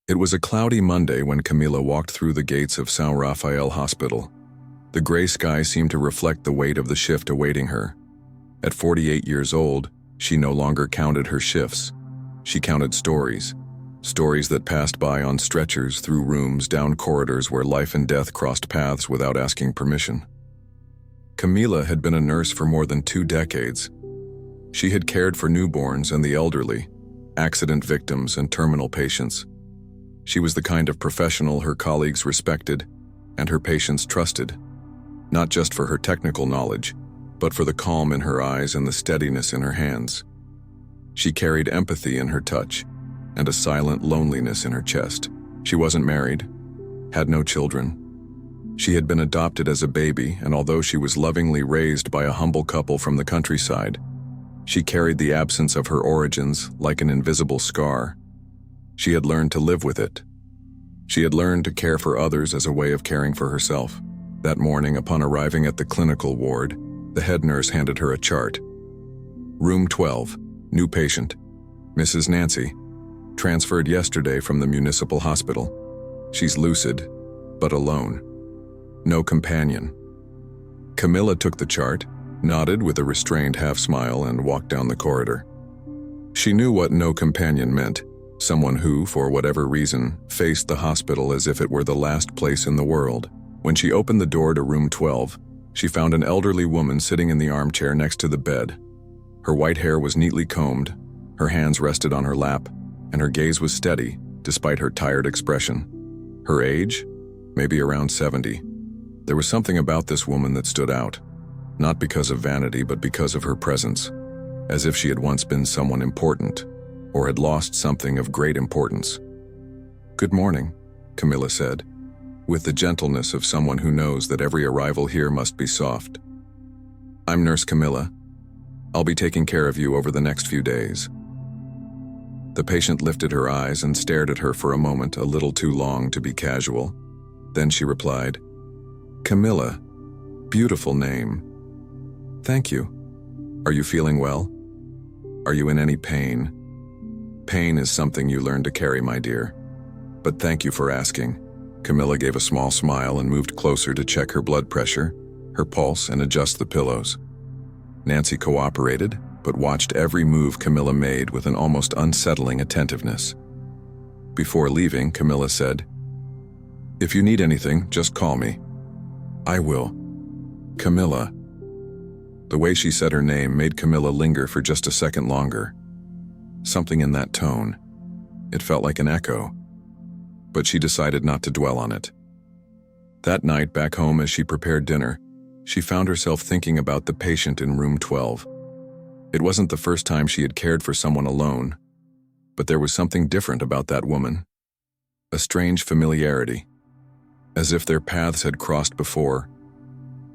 It was a cloudy Monday when Camila walked through the gates of São Rafael Hospital. The gray sky seemed to reflect the weight of the shift awaiting her. At 48 years old, she no longer counted her shifts. She counted stories. Stories that passed by on stretchers, through rooms, down corridors where life and death crossed paths without asking permission. Camila had been a nurse for more than 2 decades. She had cared for newborns and the elderly, accident victims and terminal patients. She was the kind of professional her colleagues respected and her patients trusted, not just for her technical knowledge, but for the calm in her eyes and the steadiness in her hands. She carried empathy in her touch and a silent loneliness in her chest. She wasn't married, had no children. She had been adopted as a baby, and although she was lovingly raised by a humble couple from the countryside, she carried the absence of her origins like an invisible scar. She had learned to live with it. She had learned to care for others as a way of caring for herself. That morning, upon arriving at the clinical ward, the head nurse handed her a chart. Room 12, new patient, Mrs. Nancy, transferred yesterday from the municipal hospital. She's lucid, but alone. No companion. Camila took the chart, nodded with a restrained half-smile, and walked down the corridor. She knew what no companion meant. Someone who, for whatever reason, faced the hospital as if it were the last place in the world. When she opened the door to room 12, she found an elderly woman sitting in the armchair next to the bed. Her white hair was neatly combed, her hands rested on her lap, and her gaze was steady, despite her tired expression. Her age? Maybe around 70. There was something about this woman that stood out, not because of vanity, but because of her presence, as if she had once been someone important, or had lost something of great importance. "Good morning," Camila said, with the gentleness of someone who knows that every arrival here must be soft. "I'm Nurse Camila. I'll be taking care of you over the next few days." The patient lifted her eyes and stared at her for a moment, a little too long to be casual. Then she replied, "Camila, beautiful name." "Thank you. Are you feeling well? Are you in any pain?" "Pain is something you learn to carry, my dear. But thank you for asking." Camila gave a small smile and moved closer to check her blood pressure, her pulse, and adjust the pillows. Nancy cooperated, but watched every move Camila made with an almost unsettling attentiveness. Before leaving, Camila said, "If you need anything, just call me." "I will." "Camila." The way she said her name made Camila linger for just a second longer. Something in that tone. It felt like an echo. But she decided not to dwell on it. That night, back home as she prepared dinner, she found herself thinking about the patient in room 12. It wasn't the first time she had cared for someone alone, but there was something different about that woman. A strange familiarity, as if their paths had crossed before,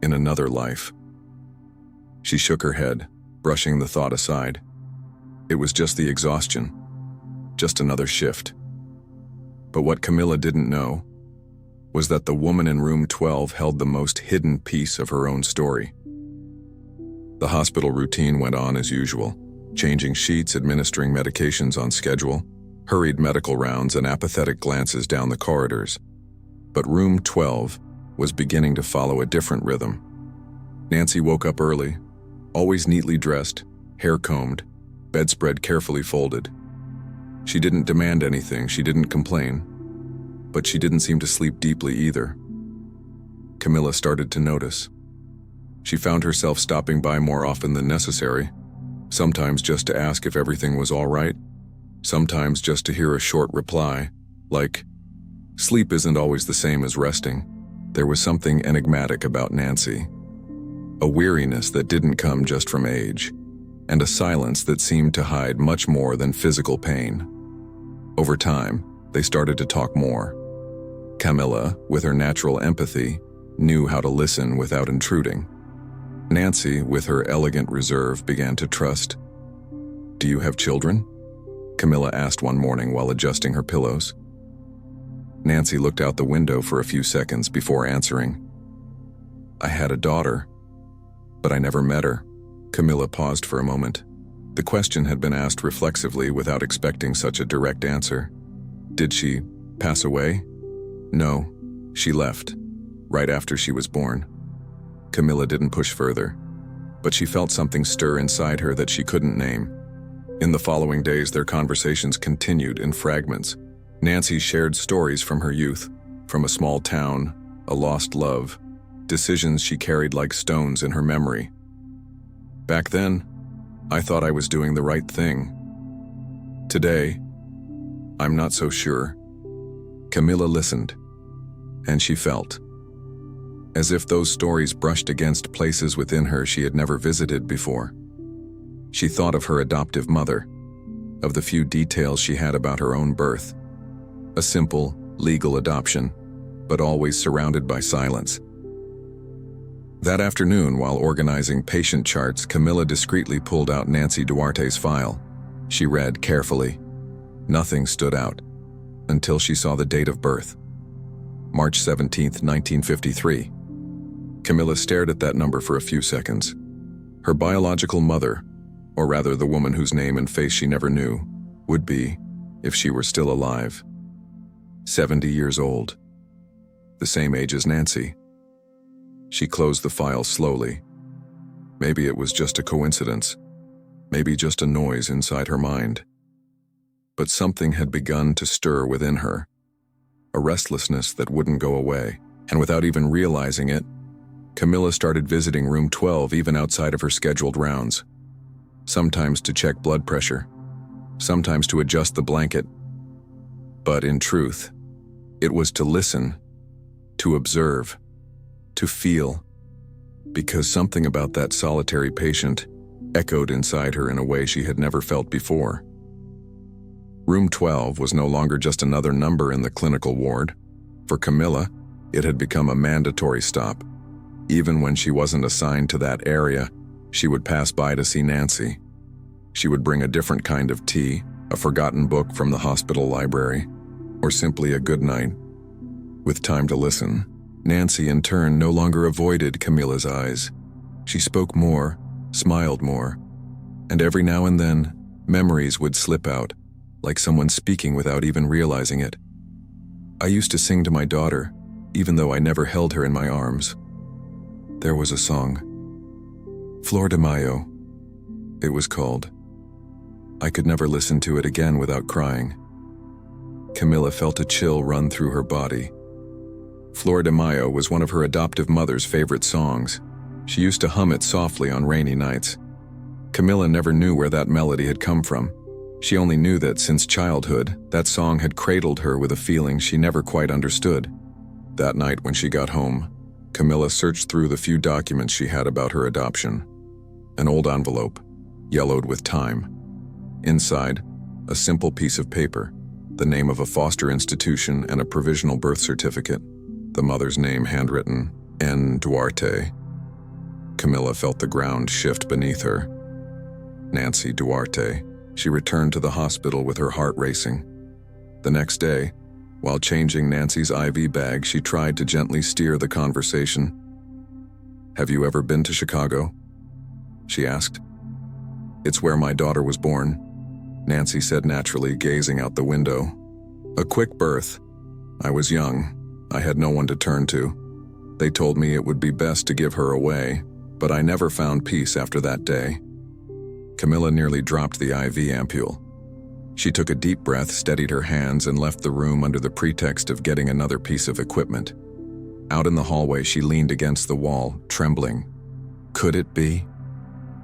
in another life. She shook her head, brushing the thought aside. It was just the exhaustion, just another shift. But what Camila didn't know was that the woman in room 12 held the most hidden piece of her own story. The hospital routine went on as usual, changing sheets, administering medications on schedule, hurried medical rounds, and apathetic glances down the corridors. But room 12 was beginning to follow a different rhythm. Nancy woke up early, always neatly dressed, hair combed, bedspread carefully folded. She didn't demand anything, she didn't complain, but she didn't seem to sleep deeply either. Camila started to notice. She found herself stopping by more often than necessary, sometimes just to ask if everything was all right, sometimes just to hear a short reply, like, "Sleep isn't always the same as resting." There was something enigmatic about Nancy, a weariness that didn't come just from age, and a silence that seemed to hide much more than physical pain. Over time, they started to talk more. Camila, with her natural empathy, knew how to listen without intruding. Nancy, with her elegant reserve, began to trust. "Do you have children?" Camila asked one morning while adjusting her pillows. Nancy looked out the window for a few seconds before answering. "I had a daughter, but I never met her." Camila paused for a moment. The question had been asked reflexively without expecting such a direct answer. Did she Pass away? No, she left, right after she was born. Camila didn't push further, but she felt something stir inside her that she couldn't name. In the following days, their conversations continued in fragments. Nancy shared stories from her youth, from a small town, a lost love, decisions she carried like stones in her memory. Back then, I thought I was doing the right thing. Today, I'm not so sure. Camila listened, and she felt as if those stories brushed against places within her she had never visited before. She thought of her adoptive mother, of the few details she had about her own birth. A simple, legal adoption, but always surrounded by silence. That afternoon, while organizing patient charts, Camila discreetly pulled out Nancy Duarte's file. She read carefully. Nothing stood out, until she saw the date of birth. March 17, 1953. Camila stared at that number for a few seconds. Her biological mother, or rather the woman whose name and face she never knew, would be, if she were still alive, 70 years old, the same age as Nancy. She closed the file slowly. Maybe it was just a coincidence, maybe just a noise inside her mind. But something had begun to stir within her, a restlessness that wouldn't go away, and without even realizing it, Camila started visiting room 12 even outside of her scheduled rounds. Sometimes to check blood pressure, sometimes to adjust the blanket. But in truth, it was to listen, to observe, to feel, because something about that solitary patient echoed inside her in a way she had never felt before. Room 12 was no longer just another number in the clinical ward. For Camila, it had become a mandatory stop. Even when she wasn't assigned to that area, she would pass by to see Nancy. She would bring a different kind of tea, a forgotten book from the hospital library, or simply a good night. With time to listen, Nancy in turn no longer avoided Camila's eyes. She spoke more, smiled more, and every now and then, memories would slip out, like someone speaking without even realizing it. I used to sing to my daughter, even though I never held her in my arms. There was a song. Flor de Mayo, it was called. I could never listen to it again without crying. Camila felt a chill run through her body. Flor de Mayo was one of her adoptive mother's favorite songs. She used to hum it softly on rainy nights. Camila never knew where that melody had come from. She only knew that since childhood, that song had cradled her with a feeling she never quite understood. That night when she got home, Camila searched through the few documents she had about her adoption. An old envelope, yellowed with time. Inside, a simple piece of paper, the name of a foster institution and a provisional birth certificate, the mother's name handwritten, N. Duarte. Camila felt the ground shift beneath her. Nancy Duarte. She returned to the hospital with her heart racing. The next day, while changing Nancy's IV bag, she tried to gently steer the conversation. Have you ever been to Chicago? She asked. It's where my daughter was born, Nancy said naturally, gazing out the window. A quick birth. I was young. I had no one to turn to. They told me it would be best to give her away, but I never found peace after that day. Camila nearly dropped the IV ampule. She took a deep breath, steadied her hands, and left the room under the pretext of getting another piece of equipment. Out in the hallway, she leaned against the wall, trembling. Could it be?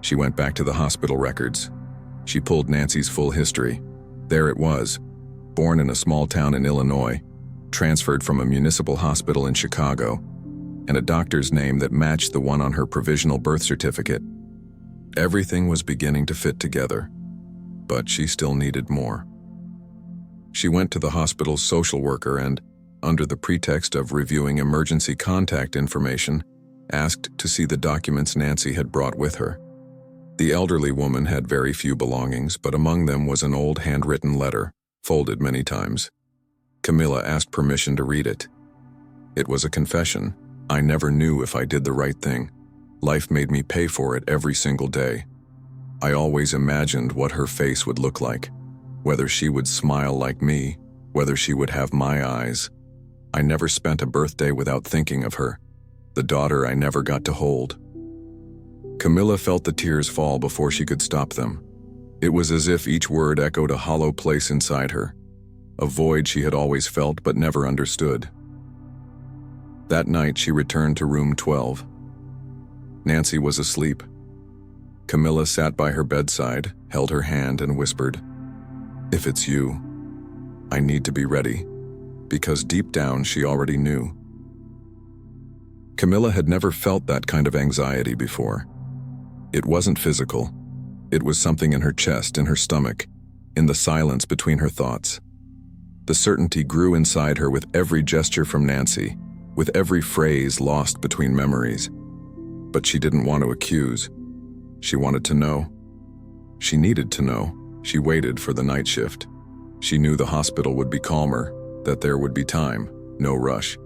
She went back to the hospital records. She pulled Nancy's full history. There it was. Born in a small town in Illinois, transferred from a municipal hospital in Chicago, and a doctor's name that matched the one on her provisional birth certificate. Everything was beginning to fit together, but she still needed more. She went to the hospital's social worker and, under the pretext of reviewing emergency contact information, asked to see the documents Nancy had brought with her. The elderly woman had very few belongings, but among them was an old handwritten letter, folded many times. Camila asked permission to read it. It was a confession. I never knew if I did the right thing. Life made me pay for it every single day. I always imagined what her face would look like, whether she would smile like me whether she would have my eyes. I never spent a birthday without thinking of her, the daughter I never got to hold. Camila felt the tears fall before she could stop them. It was as if each word echoed a hollow place inside her, a void she had always felt but never understood. That night she returned to room 12. Nancy was asleep. Camila sat by her bedside, held her hand and whispered, "If it's you, I need to be ready," because deep down she already knew. Camila had never felt that kind of anxiety before. It wasn't physical. It was something in her chest, in her stomach, in the silence between her thoughts. The certainty grew inside her with every gesture from Nancy, with every phrase lost between memories. But she didn't want to accuse. She wanted to know. She needed to know. She waited for the night shift. She knew the hospital would be calmer, that there would be time, no rush.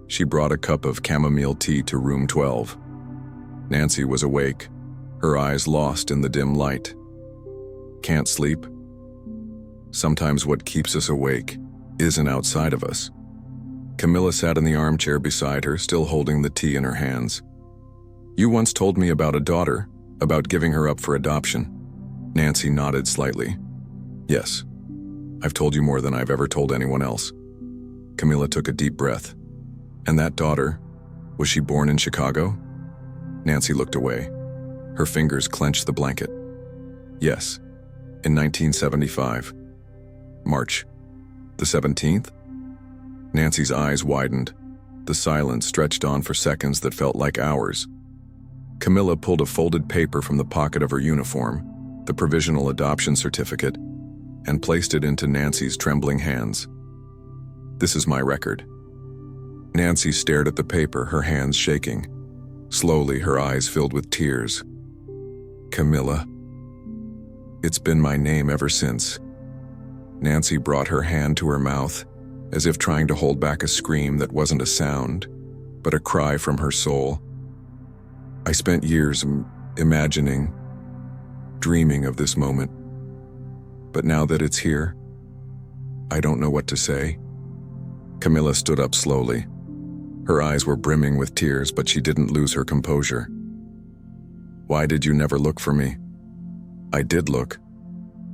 She brought a cup of chamomile tea to room 12. Nancy was awake, her eyes lost in the dim light. Can't sleep? Sometimes what keeps us awake isn't outside of us. Camila sat in the armchair beside her, still holding the tea in her hands. "You once told me about a daughter, about giving her up for adoption." Nancy nodded slightly. "Yes, I've told you more than I've ever told anyone else." Camila took a deep breath. "And that daughter, was she born in Chicago?" Nancy looked away. Her fingers clenched the blanket. "Yes, in 1975. March the 17th? Nancy's eyes widened. The silence stretched on for seconds that felt like hours. Camila pulled a folded paper from the pocket of her uniform, the provisional adoption certificate, and placed it into Nancy's trembling hands. "This is my record." Nancy stared at the paper, her hands shaking. Slowly, her eyes filled with tears. "Camila, it's been my name ever since." Nancy brought her hand to her mouth, as if trying to hold back a scream that wasn't a sound, but a cry from her soul. "I spent years imagining, dreaming of this moment. But now that it's here, I don't know what to say." Camila stood up slowly. Her eyes were brimming with tears, but she didn't lose her composure. "Why did you never look for me?" "I did look.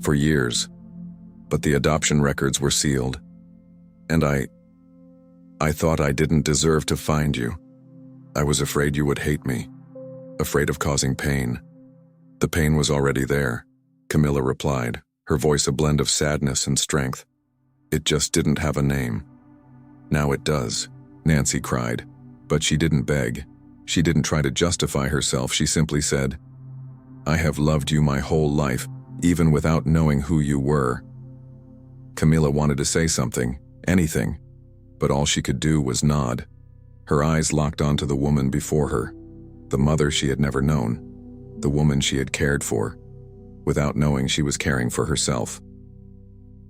For years. But the adoption records were sealed. And I thought I didn't deserve to find you. I was afraid you would hate me. Afraid of causing pain." "The pain was already there," Camila replied, her voice a blend of sadness and strength. "It just didn't have a name." "Now it does," Nancy cried. But she didn't beg. She didn't try to justify herself. She simply said, "I have loved you my whole life, even without knowing who you were." Camila wanted to say something, anything, but all she could do was nod. Her eyes locked onto the woman before her, the mother she had never known, the woman she had cared for, without knowing she was caring for herself.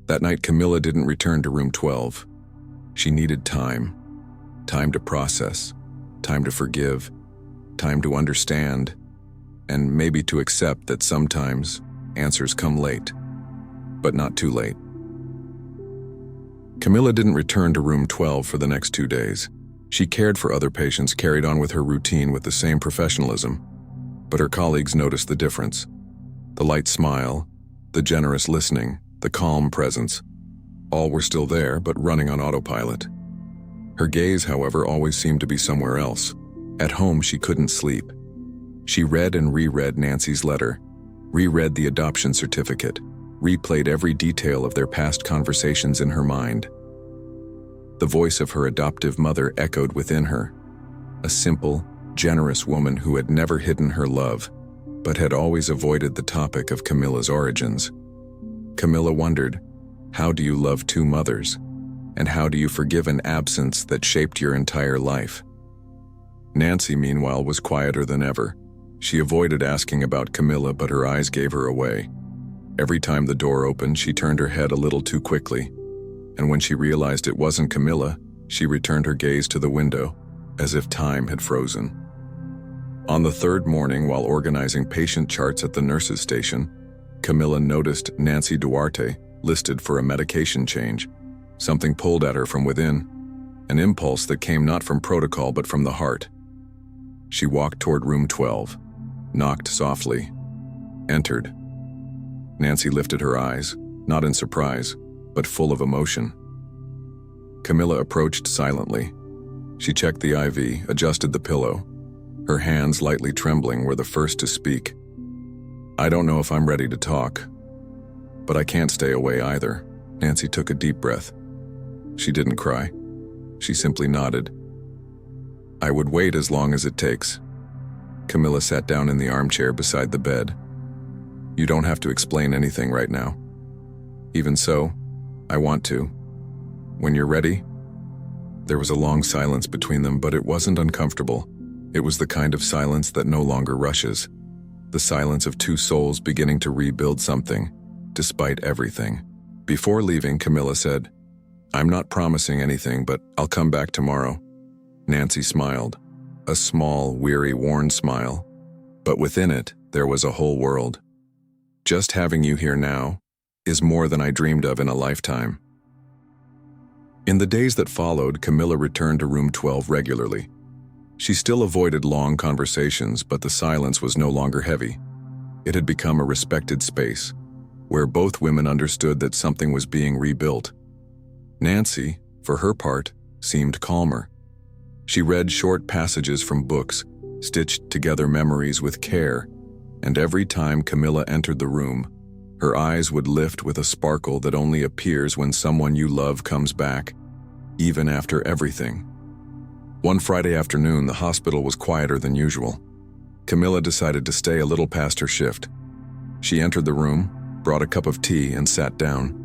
That night, Camila didn't return to room 12. She needed time. Time to process, time to forgive, time to understand, and maybe to accept that sometimes answers come late, but not too late. Camila didn't return to room 12 for the next 2 days. She cared for other patients, carried on with her routine with the same professionalism, but her colleagues noticed the difference. The light smile, the generous listening, the calm presence. All were still there, but running on autopilot. Her gaze, however, always seemed to be somewhere else. At home, she couldn't sleep. She read and reread Nancy's letter, reread the adoption certificate, replayed every detail of their past conversations in her mind. The voice of her adoptive mother echoed within her, a simple, generous woman who had never hidden her love, but had always avoided the topic of Camila's origins. Camila wondered, how do you love two mothers? And how do you forgive an absence that shaped your entire life? Nancy, meanwhile, was quieter than ever. She avoided asking about Camila, but her eyes gave her away. Every time the door opened, she turned her head a little too quickly, and when she realized it wasn't Camila, she returned her gaze to the window, as if time had frozen. On the third morning, while organizing patient charts at the nurse's station, Camila noticed Nancy Duarte, listed for a medication change. Something pulled at her from within, an impulse that came not from protocol but from the heart. She walked toward room 12, knocked softly, entered. Nancy lifted her eyes, not in surprise, but full of emotion. Camila approached silently. She checked the IV, adjusted the pillow. Her hands, lightly trembling, were the first to speak. "I don't know if I'm ready to talk, but I can't stay away either." Nancy took a deep breath. She didn't cry. She simply nodded. "I would wait as long as it takes." Camila sat down in the armchair beside the bed. "You don't have to explain anything right now. Even so, I want to. When you're ready." There was a long silence between them, but it wasn't uncomfortable. It was the kind of silence that no longer rushes. The silence of two souls beginning to rebuild something, despite everything. Before leaving, Camila said, "I'm not promising anything, but I'll come back tomorrow." Nancy smiled, a small, weary, worn smile. But within it, there was a whole world. "Just having you here now is more than I dreamed of in a lifetime." In the days that followed, Camila returned to room 12 regularly. She still avoided long conversations, but the silence was no longer heavy. It had become a respected space, where both women understood that something was being rebuilt. Nancy, for her part, seemed calmer. She read short passages from books, stitched together memories with care, and every time Camila entered the room, her eyes would lift with a sparkle that only appears when someone you love comes back, even after everything. One Friday afternoon, the hospital was quieter than usual. Camila decided to stay a little past her shift. She entered the room, brought a cup of tea, and sat down.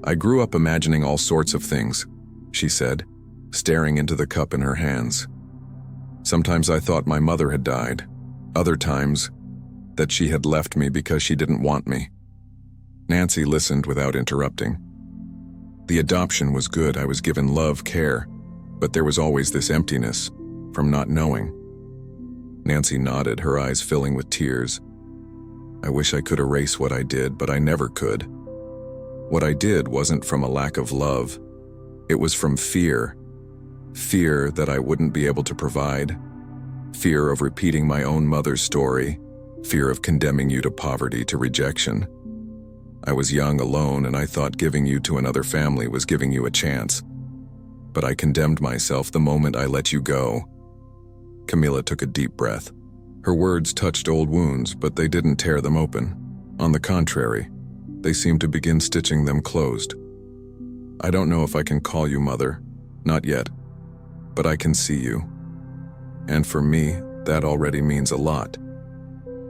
"I grew up imagining all sorts of things," she said, staring into the cup in her hands. "Sometimes I thought my mother had died. Other times, that she had left me because she didn't want me." Nancy listened without interrupting. "The adoption was good. I was given love, care, but there was always this emptiness from not knowing." Nancy nodded, her eyes filling with tears. "I wish I could erase what I did, but I never could. What I did wasn't from a lack of love. It was from fear. Fear that I wouldn't be able to provide. Fear of repeating my own mother's story. Fear of condemning you to poverty, to rejection. I was young, alone, and I thought giving you to another family was giving you a chance. But I condemned myself the moment I let you go." Camila took a deep breath. Her words touched old wounds, but they didn't tear them open. On the contrary, they seemed to begin stitching them closed. "I don't know if I can call you mother, not yet, but I can see you. And for me, that already means a lot."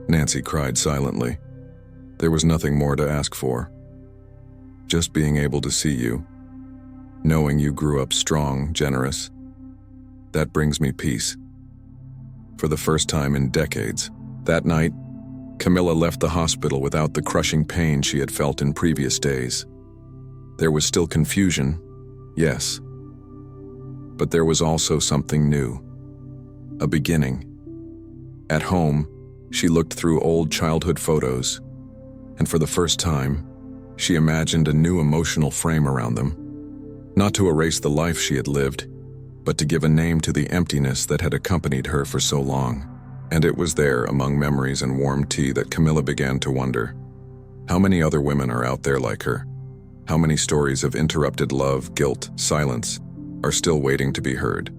Nancy cried silently. There was nothing more to ask for. Just being able to see you, knowing you grew up strong, generous, that brings me peace. For the first time in decades. That night, Camila left the hospital without the crushing pain she had felt in previous days. There was still confusion, yes, but there was also something new. A beginning. At home, she looked through old childhood photos, and for the first time, she imagined a new emotional frame around them. Not to erase the life she had lived, but to give a name to the emptiness that had accompanied her for so long. And it was there, among memories and warm tea, that Camila began to wonder. How many other women are out there like her? How many stories of interrupted love, guilt, silence are still waiting to be heard?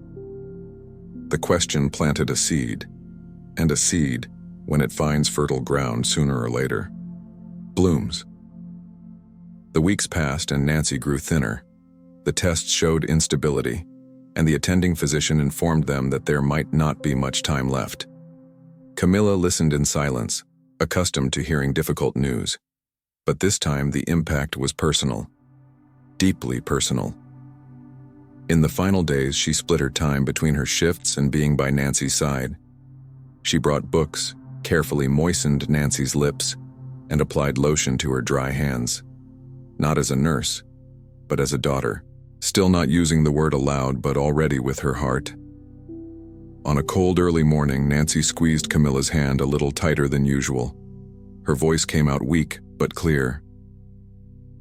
The question planted a seed, and a seed, when it finds fertile ground sooner or later, blooms. The weeks passed and Nancy grew thinner. The tests showed instability, and the attending physician informed them that there might not be much time left. Camila listened in silence, accustomed to hearing difficult news. But this time the impact was personal, deeply personal. In the final days, she split her time between her shifts and being by Nancy's side. She brought books, carefully moistened Nancy's lips, and applied lotion to her dry hands. Not as a nurse, but as a daughter, still not using the word aloud, but already with her heart. On a cold early morning, Nancy squeezed Camila's hand a little tighter than usual. Her voice came out weak but clear.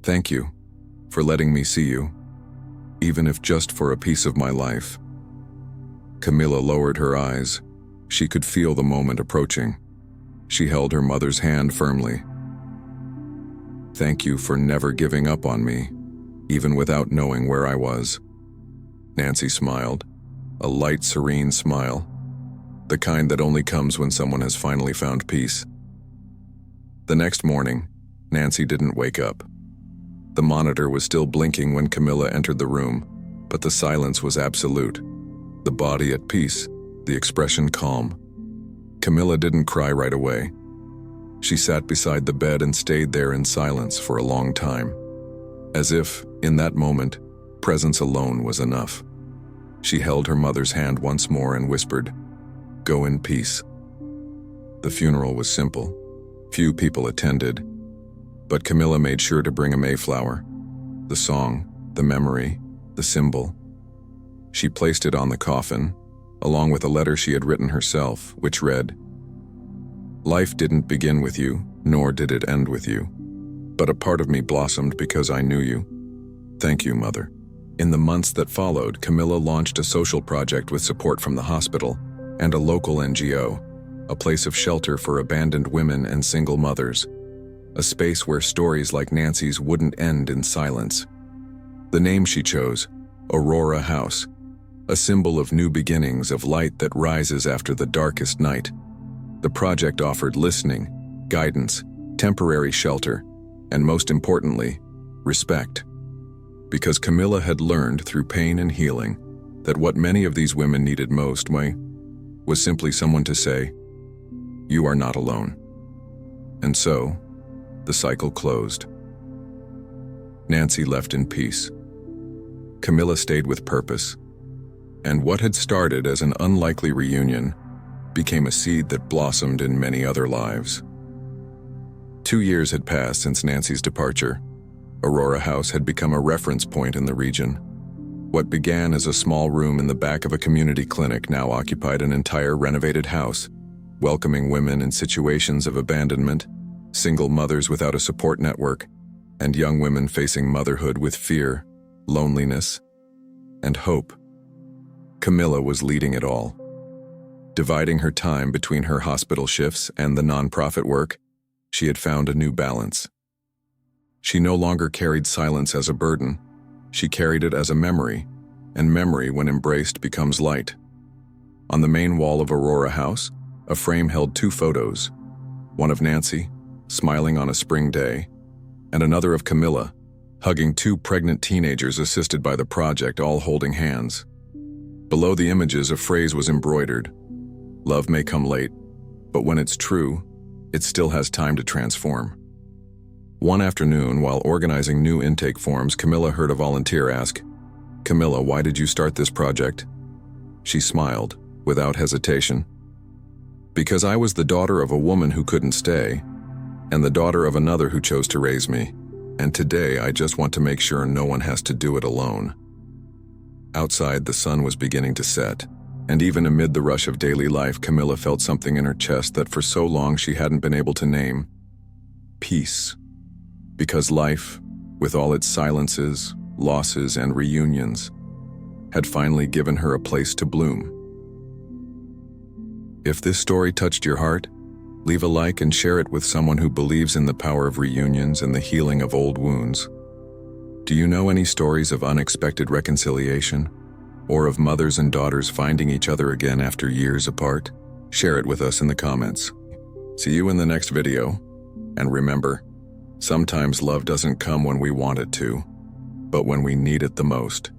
Thank you for letting me see you, even if just for a piece of my life." Camila lowered her eyes. She could feel the moment approaching. She held her mother's hand firmly. "Thank you for never giving up on me, even without knowing where I was." Nancy smiled, a light, serene smile, the kind that only comes when someone has finally found peace. The next morning, Nancy didn't wake up. The monitor was still blinking when Camila entered the room, but the silence was absolute. The body at peace, the expression calm. Camila didn't cry right away. She sat beside the bed and stayed there in silence for a long time, as if, in that moment, presence alone was enough. She held her mother's hand once more and whispered, "Go in peace." The funeral was simple. Few people attended, but Camila made sure to bring a Mayflower. The song, the memory, the symbol. She placed it on the coffin, along with a letter she had written herself, which read, "Life didn't begin with you, nor did it end with you, but a part of me blossomed because I knew you. Thank you, Mother." In the months that followed, Camila launched a social project with support from the hospital and a local NGO, a place of shelter for abandoned women and single mothers, a space where stories like Nancy's wouldn't end in silence. The name she chose, Aurora House, a symbol of new beginnings, of light that rises after the darkest night. The project offered listening, guidance, temporary shelter, and most importantly, respect. Because Camila had learned through pain and healing that what many of these women needed most was simply someone to say, "You are not alone." And so, the cycle closed. Nancy left in peace. Camila stayed with purpose. And what had started as an unlikely reunion became a seed that blossomed in many other lives. 2 years had passed since Nancy's departure. Aurora House had become a reference point in the region. What began as a small room in the back of a community clinic now occupied an entire renovated house, welcoming women in situations of abandonment, single mothers without a support network, and young women facing motherhood with fear, loneliness, and hope. Camila was leading it all. Dividing her time between her hospital shifts and the nonprofit work, she had found a new balance. She no longer carried silence as a burden. She carried it as a memory, and memory, when embraced, becomes light. On the main wall of Aurora House, a frame held 2 photos, one of Nancy, smiling on a spring day, and another of Camila, hugging 2 pregnant teenagers assisted by the project, all holding hands. Below the images, a phrase was embroidered: "Love may come late, but when it's true, it still has time to transform." One afternoon, while organizing new intake forms, Camila heard a volunteer ask, "Camila, why did you start this project?" She smiled, without hesitation. "Because I was the daughter of a woman who couldn't stay, and the daughter of another who chose to raise me, and today I just want to make sure no one has to do it alone." Outside, the sun was beginning to set, and even amid the rush of daily life, Camila felt something in her chest that for so long she hadn't been able to name: peace. Because life, with all its silences, losses, and reunions, had finally given her a place to bloom. If this story touched your heart, leave a like and share it with someone who believes in the power of reunions and the healing of old wounds. Do you know any stories of unexpected reconciliation, or of mothers and daughters finding each other again after years apart? Share it with us in the comments. See you in the next video, and remember, sometimes love doesn't come when we want it to, but when we need it the most.